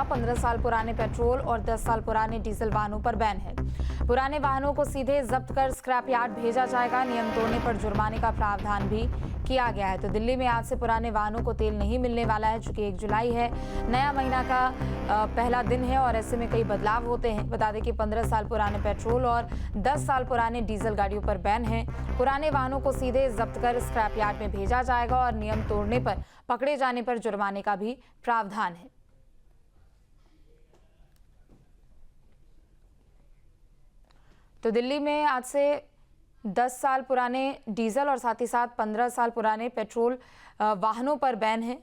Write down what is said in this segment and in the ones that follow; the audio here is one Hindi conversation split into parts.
का 15 साल पुराने पेट्रोल और 10 साल पुराने डीजल वाहनों पर बैन है। पुराने वाहनों को सीधे जब्त कर स्क्रैप यार्ड भेजा जाएगा। नियम तोड़ने पर जुर्माने का प्रावधान भी किया गया है। तो दिल्ली में आज से पुराने वाहनों को तेल नहीं मिलने वाला है, चूंकि 1 जुलाई है, नया महीना का पहला दिन है और ऐसे में कई बदलाव होते हैं। बता दें कि 15 साल पुराने पेट्रोल और 10 साल पुराने डीजल गाड़ियों पर बैन है। पुराने वाहनों को सीधे जब्त कर स्क्रैप यार्ड में भेजा जाएगा और नियम तोड़ने पर पकड़े जाने पर जुर्माने का भी प्रावधान है। तो दिल्ली में आज से 10 साल पुराने डीजल और साथ ही साथ 15 साल पुराने पेट्रोल वाहनों पर बैन है।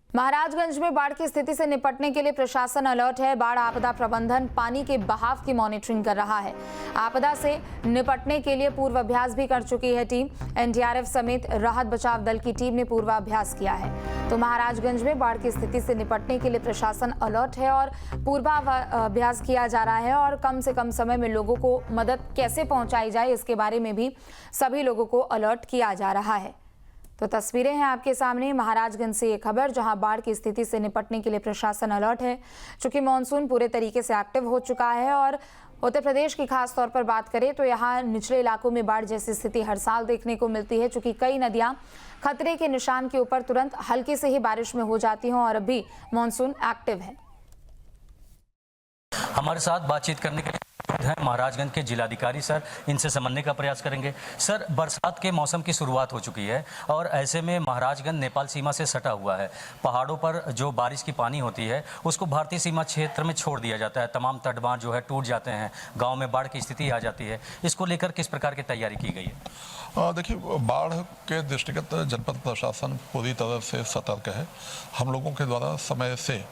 महाराजगंज में बाढ़ की स्थिति से निपटने के लिए प्रशासन अलर्ट है। बाढ़ आपदा प्रबंधन पानी के बहाव की मॉनिटरिंग कर रहा है। आपदा से निपटने के लिए पूर्वाभ्यास भी कर चुकी है टीम। एनडीआरएफ समेत राहत बचाव दल की टीम ने पूर्वाभ्यास किया है। तो महाराजगंज में बाढ़ की स्थिति से निपटने के लिए प्रशासन अलर्ट है और पूर्वाभ्यास किया जा रहा है और कम से कम समय में लोगों को मदद कैसे पहुंचाई जाए इसके बारे में भी सभी लोगों को अलर्ट किया जा रहा है। तो तस्वीरें हैं आपके सामने महाराजगंज से ये खबर, जहां बाढ़ की स्थिति से निपटने के लिए प्रशासन अलर्ट है। चूंकि मानसून पूरे तरीके से एक्टिव हो चुका है और उत्तर प्रदेश की खास तौर पर बात करें तो यहां निचले इलाकों में बाढ़ जैसी स्थिति हर साल देखने को मिलती है। चूंकि कई नदियां खतरे के निशान के ऊपर तुरंत हल्की से ही बारिश में हो जाती हैं और अभी मानसून एक्टिव है। हमारे साथ बातचीत करने के लिए हैं महाराजगंज के जिलाधिकारी सर, इनसे समझने का प्रयास करेंगे। सर, बरसात के मौसम की शुरुआत हो चुकी है और ऐसे में महाराजगंज नेपाल सीमा से सटा हुआ है। पहाड़ों पर जो बारिश की पानी होती है उसको भारतीय सीमा क्षेत्र में छोड़ दिया जाता है। तमाम तटबांध जो है टूट जाते हैं, गांव में बाढ़ की स्थिति आ जाती है। इसको लेकर किस प्रकार की तैयारी की गई है? देखिए, बाढ़ के दृष्टिगत जनपद प्रशासन पूरी तरह से सतर्क है। हम लोगों के द्वारा समय से,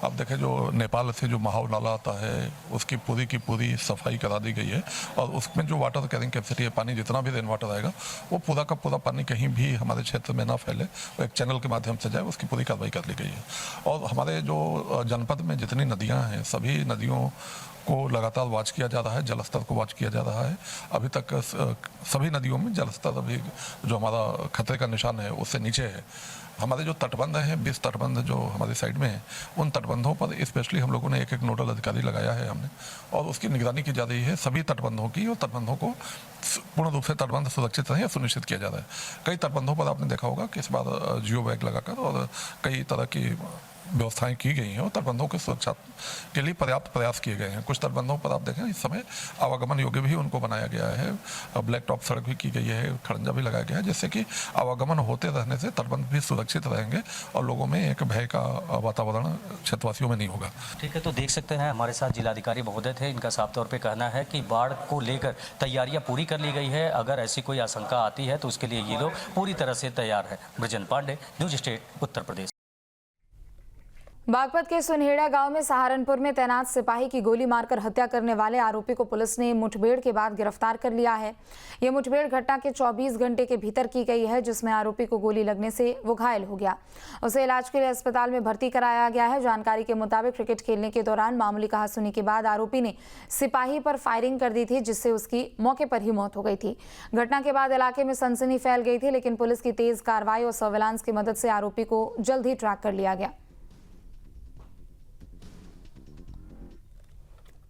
अब देखें, जो नेपाल से जो महाव नाला आता है उसकी पूरी की पूरी सफाई करा दी गई है और उसमें जो वाटर कैरिंग कैपेसिटी है, पानी जितना भी रेन वाटर आएगा वो पूरा का पूरा पानी कहीं भी हमारे क्षेत्र में ना फैले, वो एक चैनल के माध्यम से जाए, उसकी पूरी कार्रवाई कर ली गई है। और हमारे जो जनपद में जितनी नदियाँ हैं, सभी नदियों को लगातार वॉच किया जा रहा है, जलस्तर को वॉच किया जा रहा है। अभी तक सभी नदियों में जलस्तर अभी जो हमारा खतरे का निशान है उससे नीचे है। हमारे जो तटबंध हैं, 20 तटबंध जो हमारी साइड में हैं, उन तटबंधों पर स्पेशली हम लोगों ने एक नोडल अधिकारी लगाया है हमने, और उसकी निगरानी की जा रही है सभी तटबंधों की, और तटबंधों को पूर्ण रूप से तटबंध सुरक्षित रहे सुनिश्चित किया जा रहा है। कई तटबंधों पर आपने देखा होगा कि इस बार जियो बैग लगाकर और कई तरह की व्यवस्थाएं की गई हैं और तटबंधों की सुरक्षा के लिए पर्याप्त प्रयास किए गए हैं। कुछ तटबंधों पर आप देखें इस समय आवागमन योग्य भी उनको बनाया गया है। ब्लैक टॉप सड़क भी की गई है, खड़ंजा भी लगाया गया है, जिससे कि आवागमन होते रहने से तटबंध भी सुरक्षित रहेंगे और लोगों में एक भय का वातावरण क्षेत्रवासियों में नहीं होगा। ठीक है, तो देख सकते हैं हमारे साथ जिलाधिकारी महोदय थे। इनका साफ तौर पर कहना है कि बाढ़ को लेकर तैयारियां पूरी कर ली गई है। अगर ऐसी कोई आशंका आती है तो उसके लिए ये लोग पूरी तरह से तैयार है। Brajan Pandey, news state, Uttar Pradesh. बागपत के सुनहेड़ा गांव में सहारनपुर में तैनात सिपाही की गोली मारकर हत्या करने वाले आरोपी को पुलिस ने मुठभेड़ के बाद गिरफ्तार कर लिया है। यह मुठभेड़ घटना के 24 घंटे के भीतर की गई है, जिसमें आरोपी को गोली लगने से वो घायल हो गया। उसे इलाज के लिए अस्पताल में भर्ती कराया गया है। जानकारी के मुताबिक क्रिकेट खेलने के दौरान मामूली कहासुनी के बाद आरोपी ने सिपाही पर फायरिंग कर दी थी, जिससे उसकी मौके पर ही मौत हो गई थी। घटना के बाद इलाके में सनसनी फैल गई थी, लेकिन पुलिस की तेज कार्रवाई और सर्विलांस की मदद से आरोपी को जल्द ही ट्रैक कर लिया गया।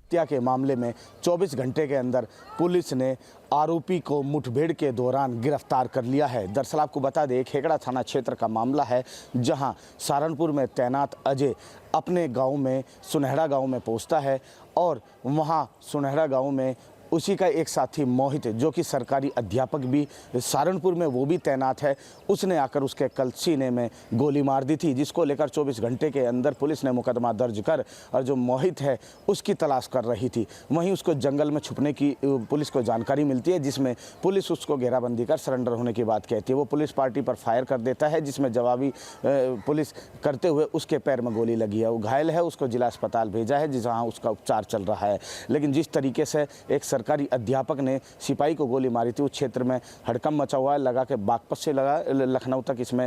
हत्या के मामले में 24 घंटे के अंदर पुलिस ने आरोपी को मुठभेड़ के दौरान गिरफ्तार कर लिया है। दरअसल आपको बता दें, खेकड़ा थाना क्षेत्र का मामला है, जहां सहारनपुर में तैनात अजय अपने गांव में सुनहरा गांव में पहुंचता है और वहां सुनहरा गांव में उसी का एक साथी मोहित, जो कि सरकारी अध्यापक भी सहारनपुर में वो भी तैनात है, उसने आकर उसके कल सीने में गोली मार दी थी, जिसको लेकर 24 घंटे के अंदर पुलिस ने मुकदमा दर्ज कर और जो मोहित है उसकी तलाश कर रही थी। वहीं उसको जंगल में छुपने की पुलिस को जानकारी मिलती है, जिसमें पुलिस उसको घेराबंदी कर सरेंडर होने की बात कहती है। वो पुलिस पार्टी पर फायर कर देता है, जिसमें जवाबी पुलिस करते हुए उसके पैर में गोली लगी है। वो घायल है, उसको जिला अस्पताल भेजा है, जहाँ उसका उपचार चल रहा है। लेकिन जिस तरीके से एक सरकारी अध्यापक ने सिपाही को गोली मारी थी, उस क्षेत्र में हड़कंप मचा हुआ है। लगा के बागपत से लगा लखनऊ तक इसमें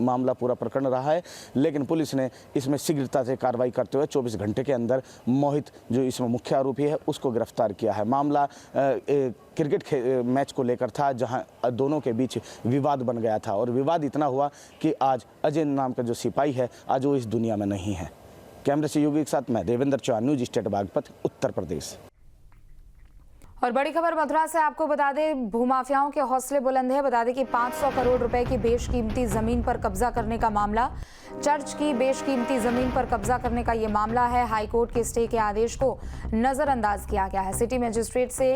मामला पूरा प्रकरण रहा है, लेकिन पुलिस ने इसमें शीघ्रता से कार्रवाई करते हुए 24 घंटे के अंदर मोहित जो इसमें मुख्य आरोपी है उसको गिरफ्तार किया है। मामला क्रिकेट मैच को लेकर था, जहां दोनों के बीच विवाद बन गया था और विवाद इतना हुआ कि आज अजय नाम का जो सिपाही है आज वो इस दुनिया में नहीं है। कैमरे से योगी के साथ मैं देवेंद्र चौहान, न्यूज स्टेट बागपत, उत्तर प्रदेश। और बड़ी खबर मथुरा से आपको बता दें, भूमाफियाओं के हौसले बुलंद है। बता दें कि 500 करोड़ रुपए की बेशकीमती जमीन पर कब्जा करने का मामला, चर्च की बेशकीमती जमीन पर कब्जा करने का ये मामला है। हाईकोर्ट के स्टे के आदेश को नजरअंदाज किया गया है। सिटी मजिस्ट्रेट से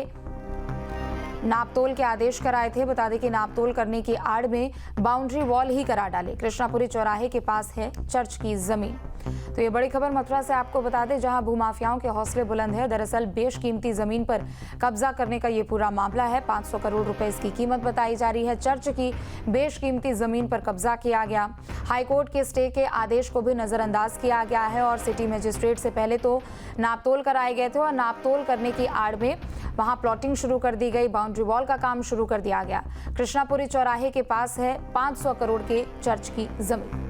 नापतोल के आदेश कराए थे। बता दें कि नापतोल करने की आड़ में बाउंड्री वॉल ही करा डाले। कृष्णापुरी चौराहे के पास है चर्च की जमीन। तो ये बड़ी खबर मथुरा से आपको बता दें, जहां भूमाफियाओं के हौसले बुलंद है। दरअसल बेशकीमती जमीन पर कब्जा करने का ये पूरा मामला है। 500 करोड़ रुपए इसकी कीमत बताई जा रही है। चर्च की बेशकीमती जमीन पर कब्जा किया गया। हाईकोर्ट के स्टे के आदेश को भी नजरअंदाज किया गया है और सिटी मजिस्ट्रेट से पहले तो नापतोल कराए गए थे और नापतोल करने की आड़ में वहां प्लॉटिंग शुरू कर दी गई, बाउंड्री वॉल का काम शुरू कर दिया गया। कृष्णापुरी चौराहे के पास है 500 करोड़ के चर्च की जमीन।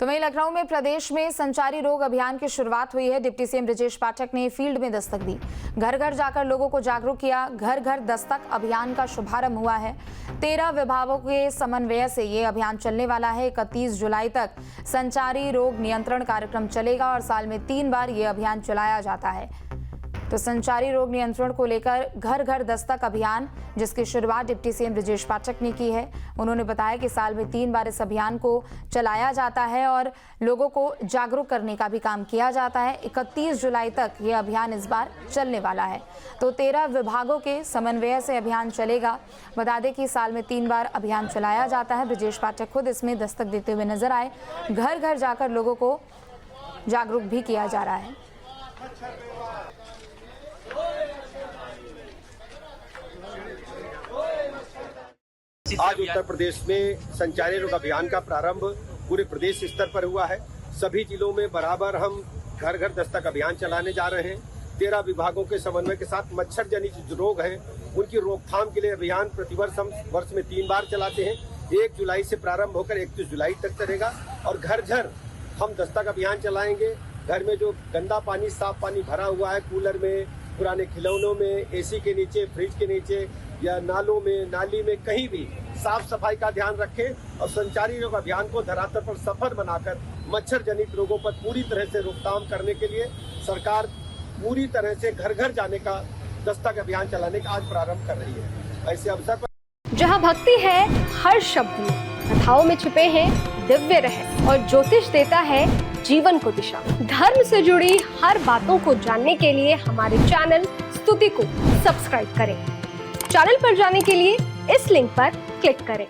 तो वहीं लखनऊ में प्रदेश में संचारी रोग अभियान की शुरुआत हुई है। डिप्टी सीएम ब्रजेश पाठक ने फील्ड में दस्तक दी, घर घर जाकर लोगों को जागरूक किया। घर घर दस्तक अभियान का शुभारंभ हुआ है। 13 विभागों के समन्वय से ये अभियान चलने वाला है। 31 जुलाई तक संचारी रोग नियंत्रण कार्यक्रम चलेगा और साल में 3 बार ये अभियान चलाया जाता है। तो संचारी रोग नियंत्रण को लेकर घर घर दस्तक अभियान, जिसकी शुरुआत डिप्टी सीएम ब्रजेश पाठक ने की है। उन्होंने बताया कि साल में 3 बार इस अभियान को चलाया जाता है और लोगों को जागरूक करने का भी काम किया जाता है। 31 जुलाई तक ये अभियान इस बार चलने वाला है। तो 13 विभागों के समन्वय से अभियान चलेगा। बता दें कि साल में 3 बार अभियान चलाया जाता है। ब्रजेश पाठक खुद इसमें दस्तक देते हुए नजर आए। घर घर जाकर लोगों को जागरूक भी किया जा रहा है। आज उत्तर प्रदेश में संचारी रोग अभियान का प्रारंभ पूरे प्रदेश स्तर पर हुआ है। सभी जिलों में बराबर हम घर घर दस्तक अभियान चलाने जा रहे हैं। 13 विभागों के समन्वय के साथ मच्छर जनित जो रोग हैं उनकी रोकथाम के लिए अभियान प्रतिवर्ष हम वर्ष में 3 बार चलाते हैं। 1 जुलाई से प्रारंभ होकर 31 जुलाई तक चलेगा और घर घर हम दस्तक अभियान चलाएंगे। घर में जो गंदा पानी, साफ पानी भरा हुआ है, कूलर में, पुराने खिलौनों में, एसी के नीचे, फ्रिज के नीचे या नालों में, नाली में, कहीं भी साफ सफाई का ध्यान रखें और संचारी रोग अभियान को धरातल पर सफल बनाकर मच्छर जनित रोगों पर पूरी तरह से रोकथाम करने के लिए सरकार पूरी तरह से घर घर जाने का दस्तक अभियान चलाने का आज प्रारंभ कर रही है। ऐसे अवसर पर जहां भक्ति है हर शब्द में, कथाओं में छुपे हैं दिव्य रहस्य और ज्योतिष देता है जीवन को दिशा। धर्म से जुड़ी हर बातों को जानने के लिए हमारे चैनल स्तुति को सब्सक्राइब करें। चैनल पर जाने के लिए इस लिंक पर क्लिक करें।